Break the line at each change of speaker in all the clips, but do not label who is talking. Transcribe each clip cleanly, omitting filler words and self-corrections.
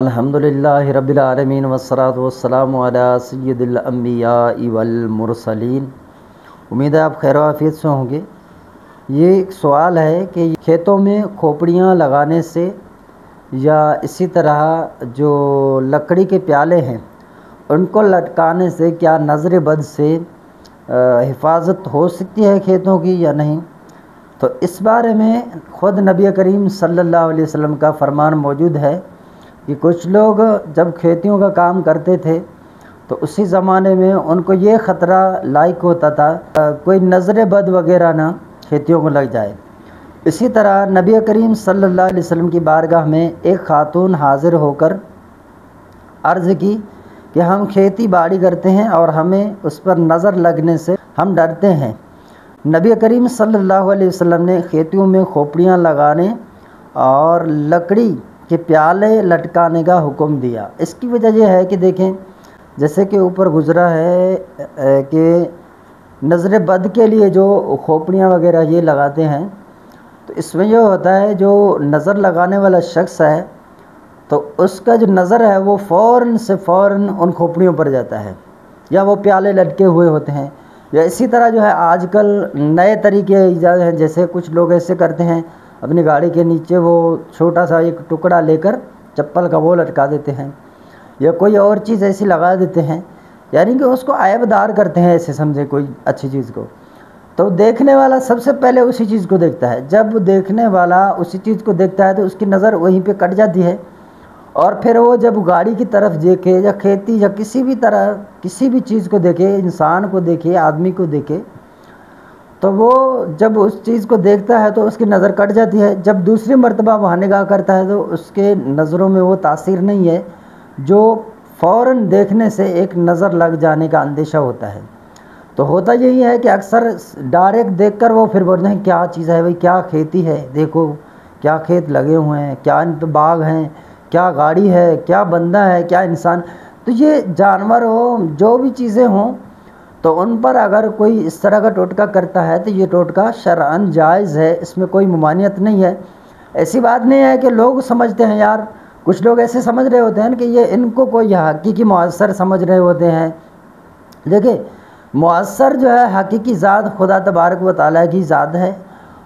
الحمدللہ رب العالمین والصلاة والسلام علی سید الانبیاء والمرسلین۔ امید ہے آپ خیر و عافیت سے ہوں گے۔ یہ ایک سوال ہے کہ کھیتوں میں کھوپڑیاں لگانے سے یا اسی طرح جو لکڑی کے پیالے ہیں ان کو لٹکانے سے کیا نظر بد سے حفاظت ہو سکتی ہے کھیتوں کی یا نہیں؟ تو اس بارے میں خود نبی کریم صلی اللہ علیہ وسلم کا فرمان موجود ہے کہ کچھ لوگ جب کھیتیوں کا کام کرتے تھے تو اسی زمانے میں ان کو یہ خطرہ لاحق ہوتا تھا کوئی نظر بد وغیرہ نہ کھیتیوں کو لگ جائے۔ اسی طرح نبی کریم صلی اللہ علیہ وسلم کی بارگاہ میں ایک خاتون حاضر ہو کر عرض کی کہ ہم کھیتی باڑی کرتے ہیں اور ہمیں اس پر نظر لگنے سے ہم ڈرتے ہیں۔ نبی کریم صلی اللہ علیہ وسلم نے کھیتیوں میں کھوپڑیاں لگانے اور لکڑی کہ پیالے لٹکانے کا حکم دیا۔ اس کی وجہ یہ ہے کہ دیکھیں جیسے کہ اوپر گزرا ہے کہ نظر بد کے لیے جو کھوپڑیاں وغیرہ یہ لگاتے ہیں تو اس میں یہ ہوتا ہے جو نظر لگانے والا شخص ہے تو اس کا جو نظر ہے وہ فوراً سے فوراً ان کھوپڑیوں پر جاتا ہے یا وہ پیالے لٹکے ہوئے ہوتے ہیں، یا اسی طرح جو ہے آج کل نئے طریقے ایجاد ہیں، جیسے کچھ لوگ ایسے کرتے ہیں اپنی گاڑی کے نیچے وہ چھوٹا سا ایک ٹکڑا لے کر چپل کا وہ لٹکا دیتے ہیں یا کوئی اور چیز ایسی لگا دیتے ہیں، یعنی کہ اس کو عیب دار کرتے ہیں ایسے سمجھے کوئی اچھی چیز کو۔ تو دیکھنے والا سب سے پہلے اسی چیز کو دیکھتا ہے، جب دیکھنے والا اسی چیز کو دیکھتا ہے تو اس کی نظر وہیں پہ کٹ جاتی ہے، اور پھر وہ جب گاڑی کی طرف دیکھے یا کھیتی یا کسی بھی طرح کسی بھی چیز کو دیکھے، انسان کو دیکھے، آدمی کو دیکھے، تو وہ جب اس چیز کو دیکھتا ہے تو اس کی نظر کٹ جاتی ہے۔ جب دوسری مرتبہ وہاں نگاہ کرتا ہے تو اس کے نظروں میں وہ تاثیر نہیں ہے جو فوراً دیکھنے سے ایک نظر لگ جانے کا اندیشہ ہوتا ہے۔ تو ہوتا یہی ہے کہ اکثر ڈائریکٹ دیکھ کر وہ پھر بولتے ہیں کیا چیز ہے بھائی، کیا کھیتی ہے، دیکھو کیا کھیت لگے ہوئے ہیں، کیا ان پہ باغ ہیں، کیا گاڑی ہے، کیا بندہ ہے، کیا انسان۔ تو یہ جانور ہو جو بھی چیزیں ہوں تو ان پر اگر کوئی اس طرح کا ٹوٹکا کرتا ہے تو یہ ٹوٹکا شرعاً جائز ہے، اس میں کوئی ممانعت نہیں ہے۔ ایسی بات نہیں ہے کہ لوگ سمجھتے ہیں یار، کچھ لوگ ایسے سمجھ رہے ہوتے ہیں کہ یہ ان کو کوئی حقیقی مؤثر سمجھ رہے ہوتے ہیں۔ دیکھیں مؤثر جو ہے حقیقی ذات خدا تبارک و تعالیٰ کی ذات ہے،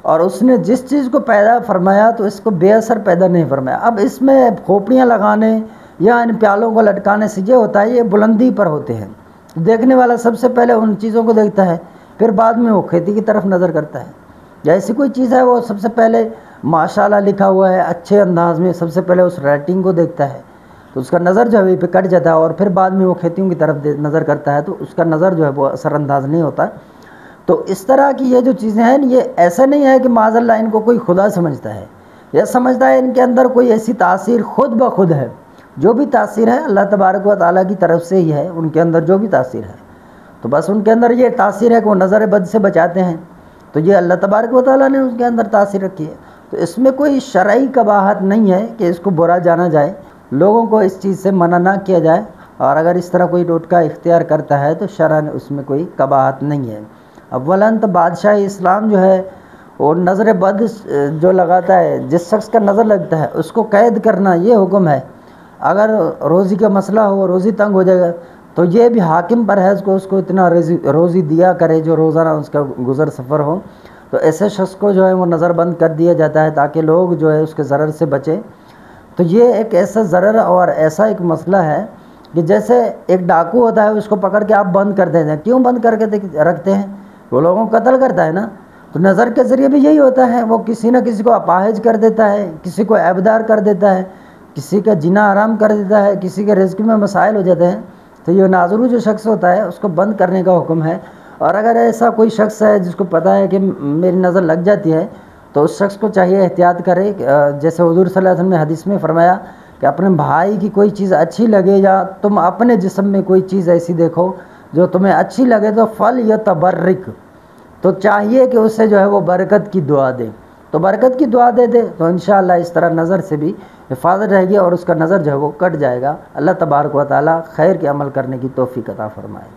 اور اس نے جس چیز کو پیدا فرمایا تو اس کو بے اثر پیدا نہیں فرمایا۔ اب اس میں کھوپڑیاں لگانے یا ان پیالوں کو لٹکانے سے یہ ہوتا ہے یہ بلندی پر ہوتے ہیں، دیکھنے والا سب سے پہلے ان چیزوں کو دیکھتا ہے، پھر بعد میں وہ کھیتی کی طرف نظر کرتا ہے۔ یا ایسی کوئی چیز ہے وہ سب سے پہلے ماشاءاللہ لکھا ہوا ہے اچھے انداز میں، سب سے پہلے اس رائٹنگ کو دیکھتا ہے تو اس کا نظر جو ہے پہ کٹ جاتا ہے، اور پھر بعد میں وہ کھیتیوں کی طرف نظر کرتا ہے تو اس کا نظر جو ہے وہ اثر انداز نہیں ہوتا۔ تو اس طرح کی یہ جو چیزیں ہیں یہ ایسا نہیں ہے کہ معاذ اللہ ان کو کوئی خدا سمجھتا ہے یا سمجھتا ہے ان کے اندر کوئی ایسی تاثیر خود بخود ہے۔ جو بھی تاثیر ہے اللہ تبارک و تعالیٰ کی طرف سے ہی ہے، ان کے اندر جو بھی تاثیر ہے تو بس ان کے اندر یہ تاثیر ہے کہ وہ نظر بد سے بچاتے ہیں، تو یہ اللہ تبارک و تعالیٰ نے اس کے اندر تاثیر رکھی ہے۔ تو اس میں کوئی شرعی قباحت نہیں ہے کہ اس کو برا جانا جائے، لوگوں کو اس چیز سے منع نہ کیا جائے، اور اگر اس طرح کوئی ٹوٹکا اختیار کرتا ہے تو شرعاً اس میں کوئی قباحت نہیں ہے۔ اولاً تو بادشاہ اسلام جو ہے وہ نظر بد جو لگاتا ہے، جس شخص کا نظر لگتا ہے اس کو قید کرنا یہ حکم ہے۔ اگر روزی کا مسئلہ ہو، روزی تنگ ہو جائے گا تو یہ بھی حاکم پر ہے اس کو اتنا روزی دیا کرے جو روزانہ اس کا گزر سفر ہو، تو ایسے شخص کو جو ہے وہ نظر بند کر دیا جاتا ہے تاکہ لوگ جو ہے اس کے ضرر سے بچے۔ تو یہ ایک ایسا ضرر اور ایسا ایک مسئلہ ہے کہ جیسے ایک ڈاکو ہوتا ہے اس کو پکڑ کے آپ بند کر دیتے ہیں، کیوں بند کر کے رکھتے ہیں؟ وہ لوگوں کو قتل کرتا ہے نا، تو نظر کے ذریعے بھی یہی ہوتا ہے، وہ کسی نہ کسی کو اپاہج کر دیتا ہے، کسی کو عیبدار کر دیتا ہے، کسی کا جنا حرام کر دیتا ہے، کسی کے رزق میں مسائل ہو جاتے ہیں۔ تو یہ ناظرو جو شخص ہوتا ہے اس کو بند کرنے کا حکم ہے، اور اگر ایسا کوئی شخص ہے جس کو پتہ ہے کہ میری نظر لگ جاتی ہے تو اس شخص کو چاہیے احتیاط کرے، جیسے حضور صلی اللہ علیہ وسلم نے حدیث میں فرمایا کہ اپنے بھائی کی کوئی چیز اچھی لگے یا تم اپنے جسم میں کوئی چیز ایسی دیکھو جو تمہیں اچھی لگے تو فلیتبرک، تو چاہیے کہ اس سے جو ہے وہ برکت کی دعا دے، تو برکت کی دعا دے دے تو انشاءاللہ اس طرح نظر سے بھی حفاظت رہے گی اور اس کا نظر جو ہے وہ کٹ جائے گا۔ اللہ تبارک و تعالیٰ خیر کے عمل کرنے کی توفیق عطا فرمائے۔